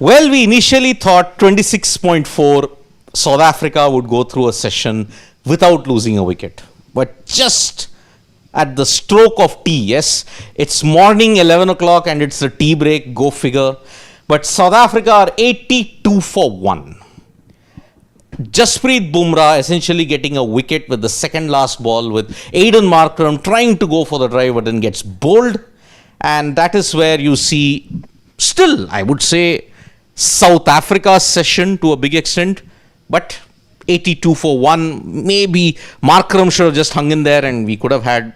Well, we initially thought 26.4 South Africa would go through a session without losing a wicket. But just at the stroke of tea, yes, it's morning 11 o'clock and it's the tea break, go figure. But South Africa are 82 for 1. Jasprit Bumrah essentially getting a wicket with the second last ball, with Aiden Markram trying to go for the drive but then gets bowled. And that is where you see, still, I would say, South Africa's session to a big extent, but 82 for 1. Maybe Markram should have just hung in there and we could have had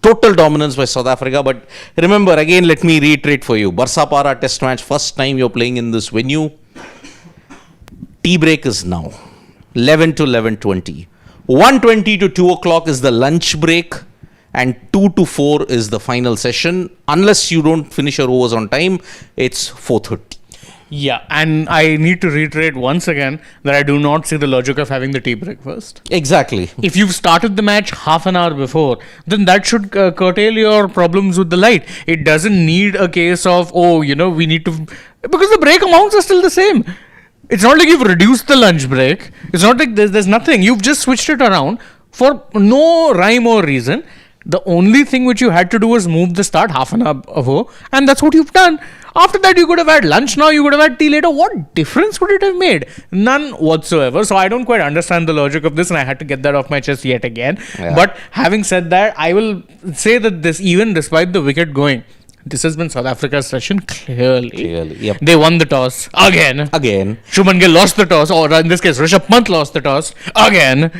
total dominance by South Africa. But remember, again, let me reiterate for you, Barsapara test match, first time you're playing in this venue. Tea break is now 11 to 11:20. 1:20 to 2 o'clock is the lunch break, and 2 to 4 is the final session. Unless you don't finish your overs on time, it's 4:30. Yeah, and I need to reiterate once again that I do not see the logic of having the tea break first. Exactly. If you've started the match half an hour before, then that should curtail your problems with the light. It doesn't need a case of, we need to... Because the break amounts are still the same. It's not like you've reduced the lunch break. It's not like there's nothing. You've just switched it around for no rhyme or reason. The only thing which you had to do was move the start half an hour ago, and that's what you've done. After that, you could have had lunch now, you could have had tea later. What difference would it have made? None whatsoever. So I don't quite understand the logic of this, and I had to get that off my chest yet again. Yeah. But having said that, I will say that this, even despite the wicket going, this has been South Africa's session clearly. Yep. They won the toss again. Shubman Gill lost the toss, or in this case, Rishabh Pant lost the toss again.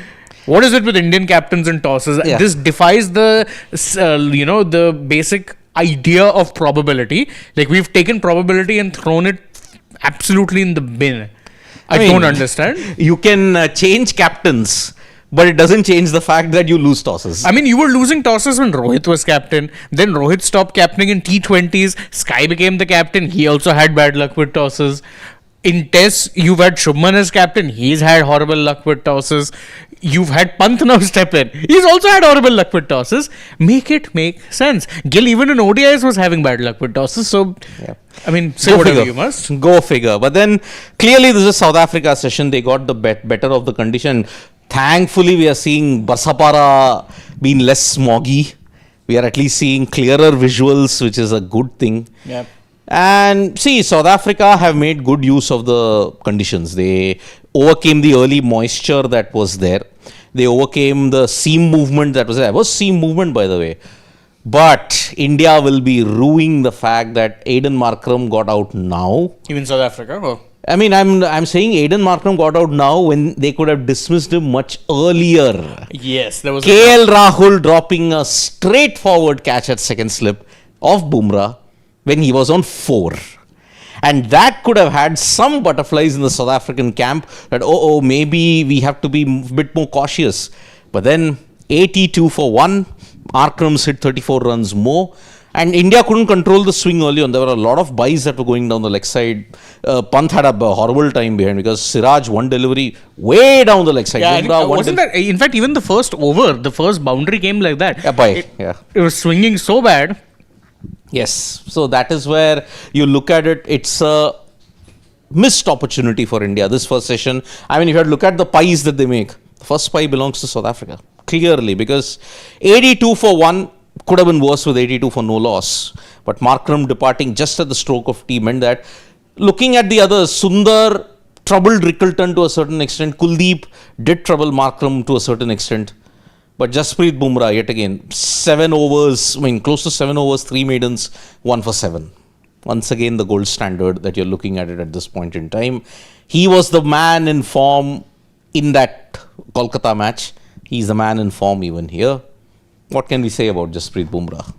What is it with Indian captains and tosses? Yeah. This defies the, the basic idea of probability. Like, we've taken probability and thrown it absolutely in the bin. I don't understand. You can change captains, but it doesn't change the fact that you lose tosses. I mean, you were losing tosses when Rohit was captain. Then Rohit stopped captaining in T20s. Sky became the captain. He also had bad luck with tosses. In tests, you've had Shubman as captain. He's had horrible luck with tosses. You've had Pant now step in. He's also had horrible luck with tosses. Make it make sense. Gill, even in ODIs, was having bad luck with tosses. So, yeah. I mean, say whatever you must. Go figure. But then, clearly, this is South Africa session. They got the better of the condition. Thankfully, we are seeing Barsapara being less smoggy. We are at least seeing clearer visuals, which is a good thing. Yeah. And see, South Africa have made good use of the conditions. They overcame the early moisture that was there. They overcame the seam movement that was there. It was seam movement, by the way. But India will be ruining the fact that Aiden Markram got out now. Even South Africa? Oh. I mean, I'm saying Aiden Markram got out now when they could have dismissed him much earlier. Yes, there was KL Rahul dropping a straightforward catch at second slip of Bumrah when he was on 4. And that could have had some butterflies in the South African camp that, maybe we have to be a bit more cautious. But then 82 for 1, Markram's hit 34 runs more. And India couldn't control the swing early on. There were a lot of byes that were going down the leg side. Pant had a horrible time behind because Siraj, one delivery way down the leg side. Yeah, wasn't that, in fact, even the first over, the first boundary came like that. It was swinging so bad. Yes. So that is where you look at it. It's a missed opportunity for India, this first session. I mean, if you had to look at the pies that they make, the first pie belongs to South Africa. Clearly, because 82 for 1 could have been worse with 82 for no loss. But Markram departing just at the stroke of tea meant that, looking at the others, Sundar troubled Rickleton to a certain extent. Kuldeep did trouble Markram to a certain extent. But Jasprit Bumrah, yet again, 7 overs, close to 7 overs, 3 maidens, 1 for 7. Once again, the gold standard that you're looking at it at this point in time. He was the man in form in that Kolkata match. He's the man in form even here. What can we say about Jasprit Bumrah?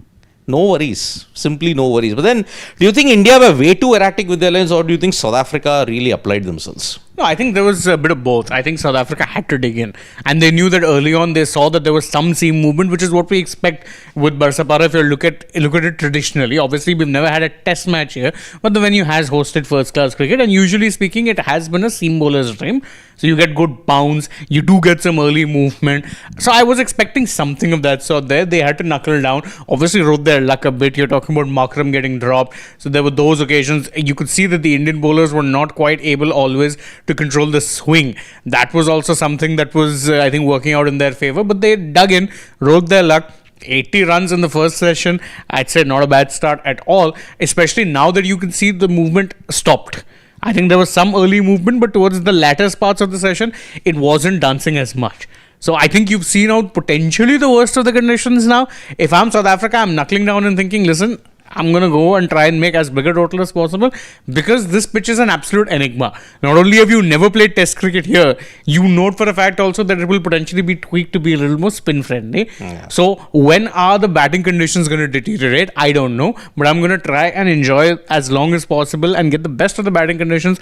No worries. Simply no worries. But then, do you think India were way too erratic with their lines, or do you think South Africa really applied themselves? No, I think there was a bit of both. I think South Africa had to dig in. And they knew that early on they saw that there was some seam movement, which is what we expect with Barsapara if you look at it traditionally. Obviously, we've never had a test match here, but the venue has hosted first-class cricket, and usually speaking, it has been a seam bowler's dream. So you get good bounce, you do get some early movement. So I was expecting something of that sort there. They had to knuckle down. Obviously, rode their luck a bit. You're talking about Markram getting dropped. So there were those occasions. You could see that the Indian bowlers were not quite able always to control the swing. That was also something that was, I think, working out in their favour. But they dug in, rode their luck. 80 runs in the first session. I'd say not a bad start at all, especially now that you can see the movement stopped. I think there was some early movement, but towards the latter parts of the session, it wasn't dancing as much. So I think you've seen out potentially the worst of the conditions now. If I'm South Africa, I'm knuckling down and thinking, listen, I'm going to go and try and make as big a total as possible, because this pitch is an absolute enigma. Not only have you never played test cricket here, you note for a fact also that it will potentially be tweaked to be a little more spin friendly. Yeah. So when are the batting conditions going to deteriorate? I don't know, but I'm going to try and enjoy it as long as possible and get the best of the batting conditions.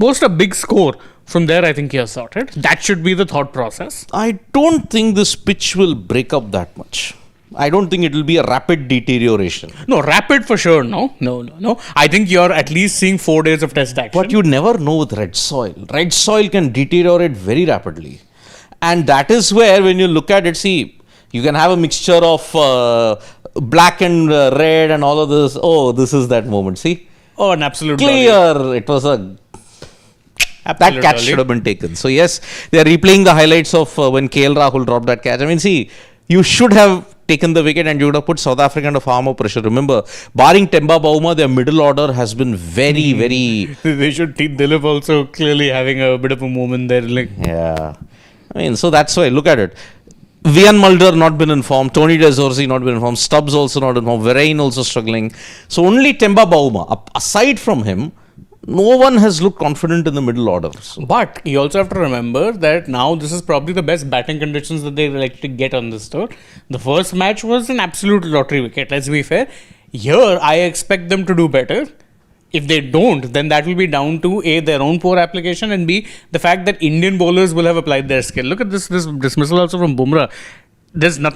Post a big score. From there, I think you're sorted. That should be the thought process. I don't think this pitch will break up that much. I don't think it will be a rapid deterioration. No, rapid for sure. No. I think you're at least seeing 4 days of test action. But you never know with red soil. Red soil can deteriorate very rapidly. And that is where, when you look at it, see, you can have a mixture of black and red and all of this. Oh, this is that moment. See? Oh, an absolute clear. Dolly. It was a... That catch should have been taken. So yes, they are replaying the highlights of when KL Rahul dropped that catch. I mean, see, you should have taken the wicket and you would have put South Africa under far more pressure. Remember, barring Temba Bumrah, their middle order has been very, very... They should teach Dilip also clearly having a bit of a moment there. Yeah. I mean, so that's why, look at it. Vian Mulder not been informed, Tony De Zorzi not been informed, Stubbs also not informed, Verein also struggling. So only Temba Bumrah, aside from him, no one has looked confident in the middle order. So. But you also have to remember that now this is probably the best batting conditions that they like to get on this tour. The first match was an absolute lottery wicket, let's be fair. Here, I expect them to do better. If they don't, then that will be down to A, their own poor application, and B, the fact that Indian bowlers will have applied their skill. Look at this dismissal also from Bumrah. There's no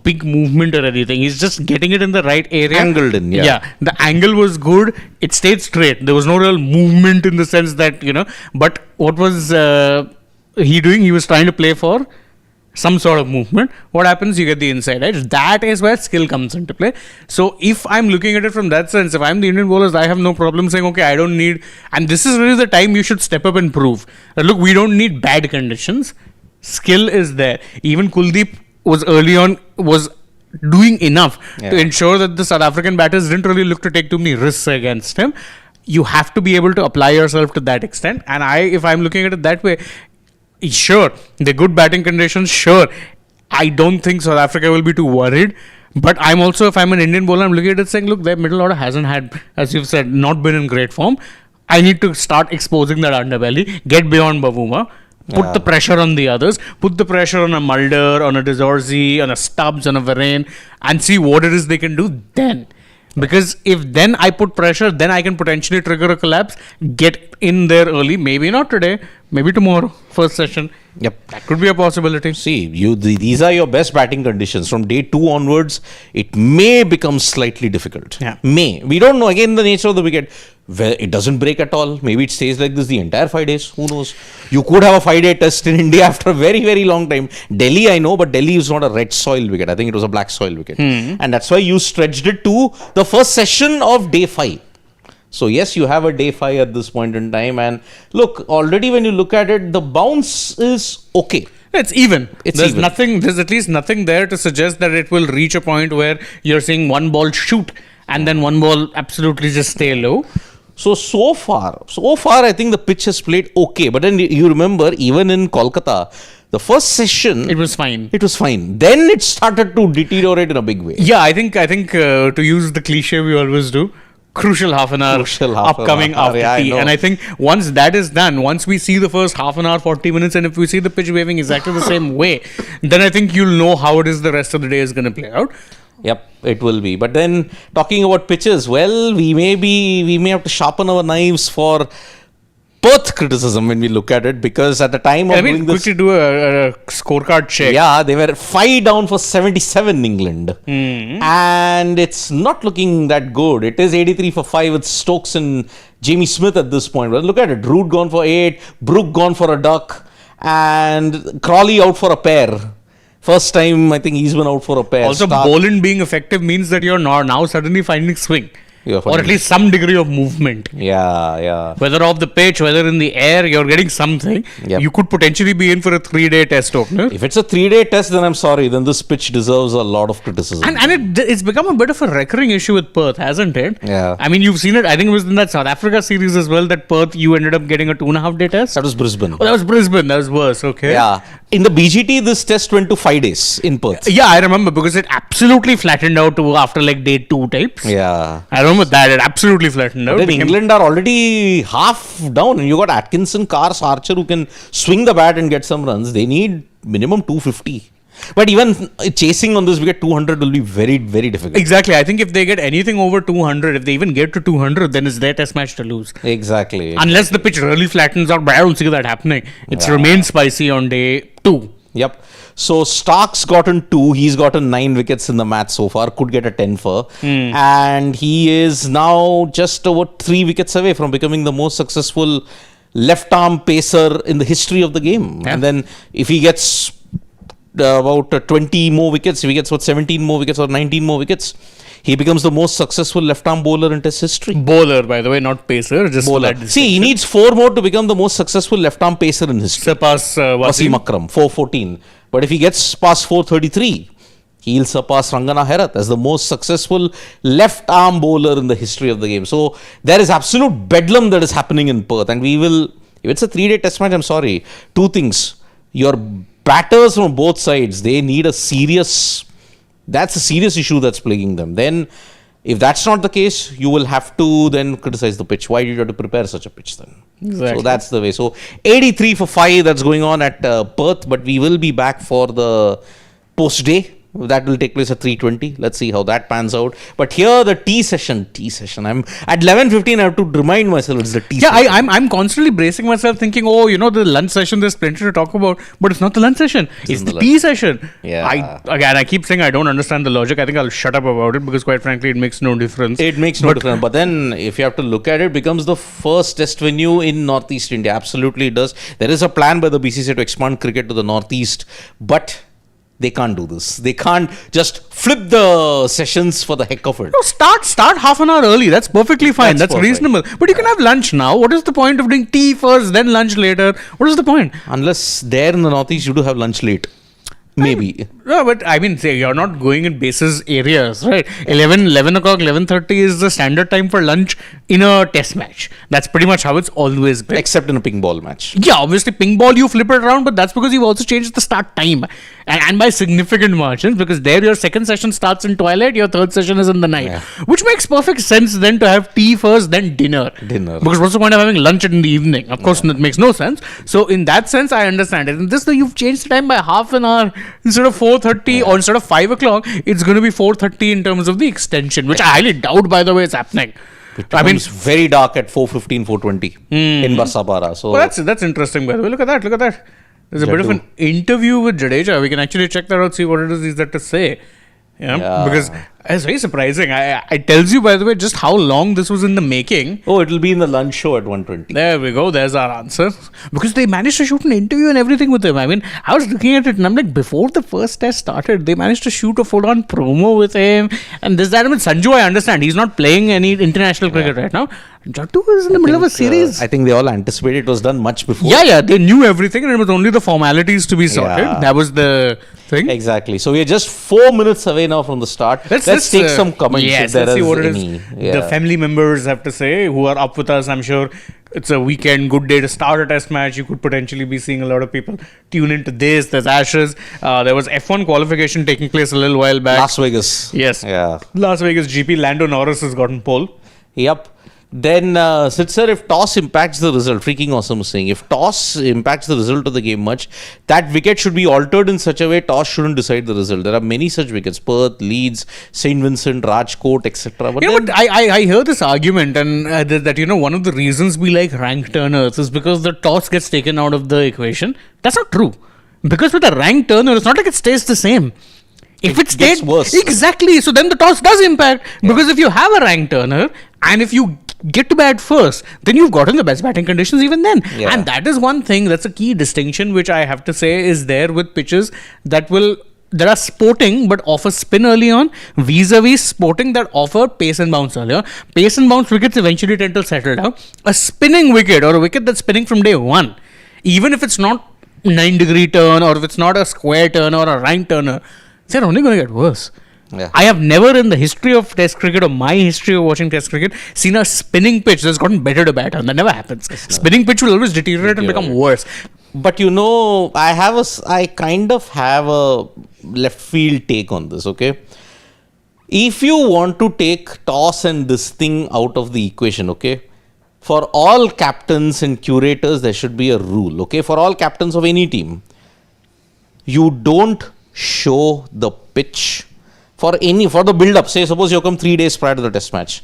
big movement or anything. He's just getting it in the right area. Angled in, yeah. Yeah, the angle was good. It stayed straight. There was no real movement in the sense that, but what was he doing? He was trying to play for some sort of movement. What happens? You get the inside edge. That is where skill comes into play. So if I'm looking at it from that sense, if I'm the Indian bowlers, I have no problem saying, okay, I don't need, and this is really the time you should step up and prove. Look, we don't need bad conditions. Skill is there. Even Kuldeep was doing enough to ensure that the South African batters didn't really look to take too many risks against him. You have to be able to apply yourself to that extent. And if I'm looking at it that way, sure, the good batting conditions, sure. I don't think South Africa will be too worried. But I'm also, if I'm an Indian bowler, I'm looking at it saying, look, their middle order hasn't had, as you've said, not been in great form. I need to start exposing that underbelly, get beyond Bavuma. Put the pressure on the others. Put the pressure on a Mulder, on a De Zorzi, on a Stubbs, on a Verein, and see what it is they can do then. Because if then I put pressure, then I can potentially trigger a collapse, get in there early. Maybe not today, maybe tomorrow, first session. Yep. That could be a possibility. See, these are your best batting conditions. From day 2 onwards, it may become slightly difficult. Yeah. May. We don't know, again, the nature of the wicket. Well, it doesn't break at all. Maybe it stays like this the entire 5 days. Who knows? You could have a 5-day test in India after a very, very long time. Delhi, I know, but Delhi is not a red soil wicket. I think it was a black soil wicket. And that's why you stretched it to the first session of day 5. So yes, you have a day 5 at this point in time. And look, already when you look at it, the bounce is okay. It's even. There's nothing. There's at least nothing there to suggest that it will reach a point where you're seeing one ball shoot and then one ball absolutely just stay low. So far, I think the pitch has played okay. But then you remember, even in Kolkata, the first session, it was fine. Then it started to deteriorate in a big way. Yeah, I think to use the cliche we always do, crucial half an hour upcoming after tea. And I think once that is done, once we see the first half an hour, 40 minutes, and if we see the pitch waving exactly the same way, then I think you'll know how it is the rest of the day is going to play out. Yep, it will be. But then talking about pitches, well, we may have to sharpen our knives for Perth criticism when we look at it, because at the time of doing this, quickly do a scorecard check. yeah, they were 5 down for 77 England, and it's not looking that good. It is 83 for 5 with Stokes and Jamie Smith at this point. But look at it: Root gone for 8, Brook gone for a duck, and Crawley out for a pair. First time I think he's been out for a pair. Also, Boland being effective means that you're now suddenly finding swing. Or at least some degree of movement. Yeah. Whether off the pitch, whether in the air, you're getting something. Yep. You could potentially be in for a 3-day test opener. If it's a 3-day test, then I'm sorry. Then this pitch deserves a lot of criticism. And it's become a bit of a recurring issue with Perth, hasn't it? Yeah. I mean, you've seen it. I think it was in that South Africa series as well that Perth, you ended up getting a 2.5-day test. That was Brisbane. Oh, that was Brisbane. That was worse. Okay. Yeah. In the BGT, this test went to 5 days in Perth. Yeah, I remember because it absolutely flattened out to after like day 2 types. Yeah. I remember that. It absolutely flattened out. Then England are already half down, and you got Atkinson, Cars, Archer who can swing the bat and get some runs. They need minimum 250. But even chasing on this wicket 200 will be very, very difficult. Exactly. I think if they get anything over 200, if they even get to 200, then it's their test match to lose. Exactly. Unless the pitch really flattens out, but I don't see that happening. It's remained spicy on day 2. Yep. So Stark's gotten 2. He's gotten 9 wickets in the match so far. Could get a 10 for. And he is now just over 3 wickets away from becoming the most successful left-arm pacer in the history of the game. Yeah. And then if he gets about 20 more wickets, if he gets 17 more wickets or 19 more wickets, he becomes the most successful left-arm bowler in Test history. Bowler, by the way, not pacer. Just Bowler. See, he needs 4 more to become the most successful left-arm pacer in history. surpass Wasim Wasim. Akram, 414. But if he gets past 433, he'll surpass Rangana Herath as the most successful left-arm bowler in the history of the game. So there is absolute bedlam that is happening in Perth. And we will, if it's a 3-day test match, I'm sorry, 2 things. Your batters from both sides, they need that's a serious issue that's plaguing them. Then, if that's not the case, you will have to then criticize the pitch. Why did you have to prepare such a pitch then? Exactly. So that's the way. So 83 for 5 that's going on at Perth, but we will be back for the post day. That will take place at 3:20. Let's see how that pans out. But here the tea session. I'm at 11:15. I have to remind myself it's the tea session. Yeah, I'm constantly bracing myself, thinking, the lunch session. There's plenty to talk about, but it's not the lunch session. It's the tea session. Yeah. I keep saying I don't understand the logic. I think I'll shut up about it because, quite frankly, it makes no difference. It makes no difference. But then, if you have to look at it, becomes the first test venue in Northeast India. Absolutely, it does. There is a plan by the BCCI to expand cricket to the Northeast, but they can't do this. They can't just flip the sessions for the heck of it. No, start half an hour early. That's perfectly fine. That's perfect. reasonable. But you can have lunch now. What is the point of doing tea first, then lunch later? What is the point? Unless there in the Northeast, you do have lunch late. Maybe. No, but I mean, say you're not going in bases areas, right? 11 o'clock, 11:30 is the standard time for lunch in a test match. That's pretty much how it's always been. Except in a ping ball match. Yeah, obviously ping ball you flip it around, but that's because you've also changed the start time and by significant margins, because there your second session starts in twilight, your third session is in the night, which makes perfect sense then to have tea first, then dinner. Because what's the point of having lunch in the evening? Of course, it makes no sense. So in that sense, I understand it. And this, though, you've changed the time by half an hour. Instead of 4:30 or instead of 5 o'clock, it's going to be 4:30 in terms of the extension, which I highly doubt, by the way, it's happening. It's very dark at 4:15, 4:20 in Barsapara. So well, that's interesting, by the way. Look at that. There's a bit of an interview with Jadeja. We can actually check that out, see what it is he's there to say. Yeah, because it's very surprising. It tells you, by the way, just how long this was in the making. Oh, it'll be in the lunch show at 1:20. There we go. There's our answer. Because they managed to shoot an interview and everything with him. I mean, I was looking at it and I'm like, before the first test started, they managed to shoot a full-on promo with him. And this, that. I mean, Sanju, I understand. He's not playing any international cricket right now. Jattu is in the middle of a series. I think they all anticipated it was done much before. Yeah. They knew everything and it was only the formalities to be sorted. Yeah. That was the thing. Exactly. So we are just 4 minutes away now from the start. Let's take some comments. Yes, if there let's see is what it any. is. The family members have to say, who are up with us, I'm sure. It's a weekend, good day to start a test match. You could potentially be seeing a lot of people tune into this. There's Ashes. There was F1 qualification taking place a little while back. Las Vegas. Yes. Yeah. Las Vegas GP. Lando Norris has gotten pole. Yep. then Sitzer, if toss impacts the result, freaking awesome is saying, if toss impacts the result of the game much, that wicket should be altered in such a way toss shouldn't decide the result. There are many such wickets, Perth, Leeds, St. Vincent, Rajkot, etc. But I hear this argument, and that one of the reasons we like rank turners is because the toss gets taken out of the equation. That's not true. Because with a rank turner, it's not like it stays the same. If it gets worse. Exactly. So then the toss does impact. Because if you have a rank turner, and if you get to bat first, then you've gotten the best batting conditions even then. Yeah. And that is one thing, that's a key distinction which I have to say is there with pitches that are sporting but offer spin early on, vis-a-vis sporting that offer pace and bounce early on. Pace and bounce wickets eventually tend to settle down. A spinning wicket or a wicket that's spinning from day one, even if it's not 9-degree turn or if it's not a square turn or a rank turner, they're only going to get worse. Yeah. I have never in the history of Test cricket or my history of watching Test cricket seen a spinning pitch that's gotten better to bat on. That never happens. Spinning pitch will always deteriorate and become worse. But I kind of have a left field take on this, okay? If you want to take toss and this thing out of the equation, okay? For all captains and curators, there should be a rule, okay? For all captains of any team, you don't show the pitch for the build-up. Say, suppose you come 3 days prior to the test match.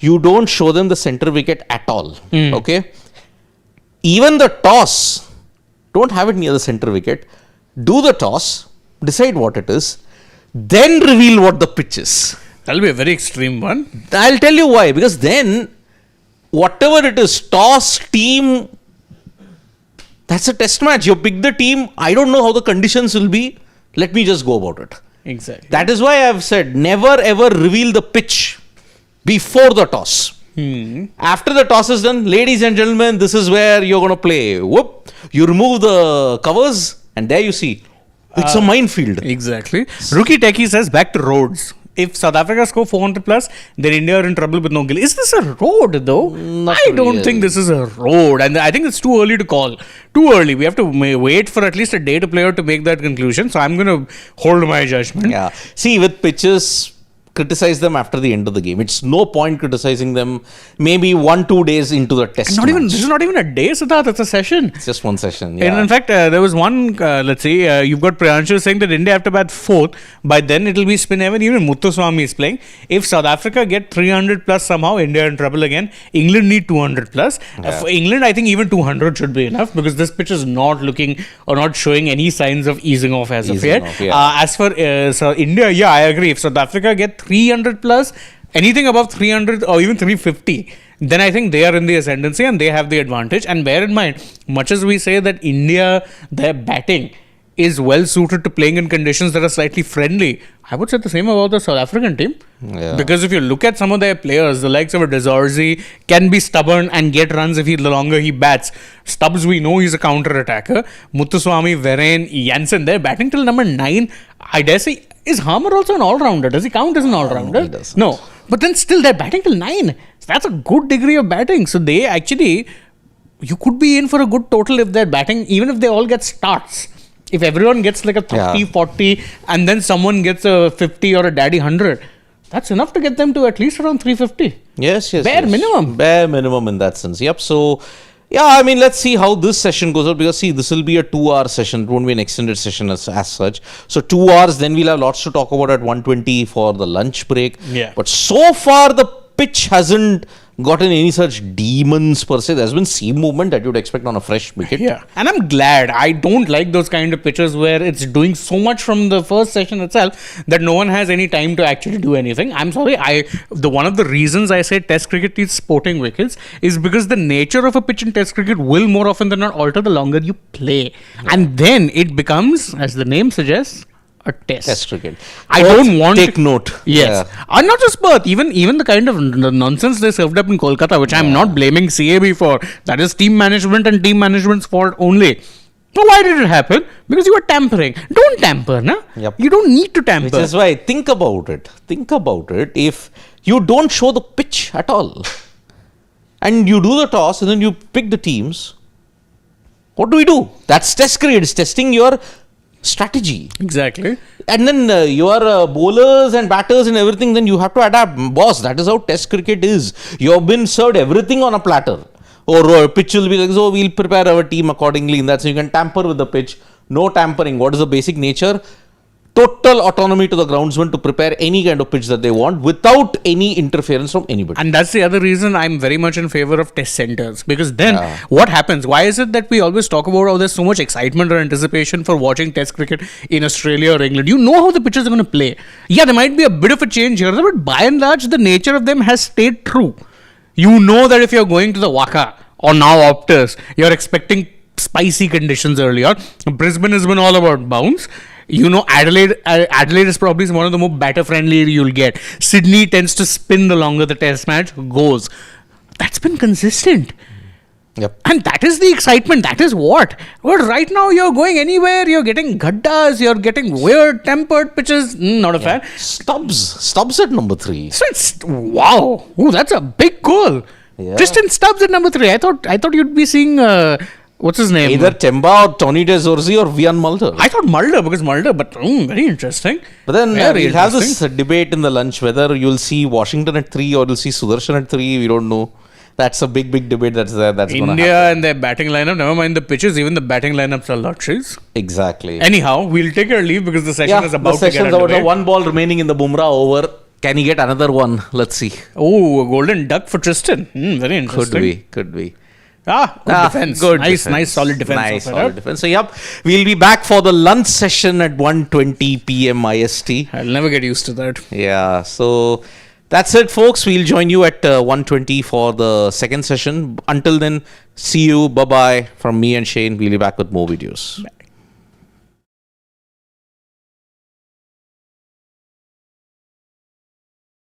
You don't show them the center wicket at all. Okay? Even the toss, don't have it near the center wicket. Do the toss, decide what it is, then reveal what the pitch is. That'll be a very extreme one. I'll tell you why. Because then, whatever it is, toss, team, that's a test match. You pick the team. I don't know how the conditions will be. Let me just go about it. Exactly. That is why I've said never ever reveal the pitch before the toss. After the toss is done, ladies and gentlemen, this is where you're going to play. Whoop. You remove the covers and there you see. It's a minefield. Exactly. Rookie Techie says back to roads. If South Africa score 400 plus, then India are in trouble with no gill. Is this a road though? I don't think this is a road. And I think it's too early to call. Too early. We have to wait for at least a day to play out to make that conclusion. So I'm going to hold my judgment. Yeah. See, with pitches, criticize them after the end of the game. It's no point criticizing them maybe 1-2 days into the test match. This is not even a day, Siddharth. It's a session. It's just one session. Yeah. And in fact, there was one, you've got Priyanshu saying that India have to bat 4th. By then, it'll be spin even. Even Muthuswamy is playing. If South Africa get 300 plus somehow, India in trouble again. England need 200 plus. For England, I think even 200 should be enough because this pitch is not looking or not showing any signs of easing off as of yet. As for India, I agree. If South Africa get 300 plus, anything above 300 or even 350, then I think they are in the ascendancy and they have the advantage. And bear in mind, much as we say that India, their batting is well suited to playing in conditions that are slightly friendly, I would say the same about the South African team. Because if you look at some of their players, the likes of a Desarzi can be stubborn and get runs if the longer he bats. Stubbs, we know he's a counter-attacker. Muthuswamy, Vereen, Jansen, they're batting till number 9. I dare say, is Harmer also an all-rounder? Does he count as an all-rounder? He doesn't. No. But then still, they're batting till 9. So that's a good degree of batting. So they actually, you could be in for a good total if they're batting, even if they all get starts. If everyone gets like a 30, 40, and then someone gets a 50 or a daddy 100, that's enough to get them to at least around 350. Yes. Bare minimum. Bare minimum in that sense. Yep. So, let's see how this session goes out because, this will be a 2-hour session. It won't be an extended session as such. So, 2 hours, then we'll have lots to talk about at 1:20 for the lunch break. Yeah. But so far, the pitch hasn't gotten any such demons per se. There's been seam movement that you'd expect on a fresh wicket. Yeah. And I'm glad. I don't like those kind of pitches where it's doing so much from the first session itself that no one has any time to actually do anything. I'm sorry. One of the reasons I say Test cricket needs sporting wickets is because the nature of a pitch in Test cricket will more often than not alter the longer you play. Yeah. And then it becomes, as the name suggests, a test cricket. I don't want take note. Yes. And not just Perth, even the kind of nonsense they served up in Kolkata, which I'm not blaming CAB for. That is team management and team management's fault only. So why did it happen? Because you were tampering. Don't tamper, na? Yep. You don't need to tamper. Which is why, think about it. If you don't show the pitch at all, and you do the toss, and then you pick the teams, what do we do? That's test cricket. It's testing your strategy. Exactly. And then your bowlers and batters and everything, then you have to adapt. Boss, that is how Test cricket is. You have been served everything on a platter. Or pitch will be like, so we'll prepare our team accordingly. In that, so you can tamper with the pitch. No tampering. What is the basic nature? Total autonomy to the groundsman to prepare any kind of pitch that they want without any interference from anybody. And that's the other reason I'm very much in favor of test centers. Because then what happens? Why is it that we always talk about how there's so much excitement or anticipation for watching test cricket in Australia or England? You know how the pitches are going to play. Yeah, there might be a bit of a change here, but by and large, the nature of them has stayed true. You know that if you're going to the Waka or now Optus, you're expecting spicy conditions earlier. Brisbane has been all about bounce. You know, Adelaide is probably one of the more batter friendly you'll get. Sydney tends to spin the longer the test match goes. That's been consistent. Yep. And that is the excitement. That is what. But right now you're going anywhere. You're getting gaddas. You're getting weird tempered pitches. Not a fan. Stubbs at number 3. So it's wow. Ooh, that's a big goal. Yeah. Tristan Stubbs at number 3. I thought you'd be seeing what's his name? Either Temba or Tony De Zorzi or Vian Mulder. I thought Mulder, but very interesting. But then Very we'll have this interesting. debate in the lunch whether you'll see Washington at 3 or you'll see Sudarshan at 3. We don't know. That's a big debate that's there. That's going to happen. India and their batting lineup, never mind the pitches, even the batting lineups are luxuries. Exactly. Anyhow, we'll take our leave because the session is about to get underway. One ball remaining in the Bumrah over. Can he get another one? Let's see. Oh, a golden duck for Tristan. Very interesting. Could be. Good defense. Good Nice, defense. solid defense. Nice, solid defense. So, we'll be back for the lunch session at 1:20 p.m. IST. I'll never get used to that. Yeah, so that's it, folks. We'll join you at 1:20 for the second session. Until then, see you. Bye-bye. From me and Shane, we'll be back with more videos.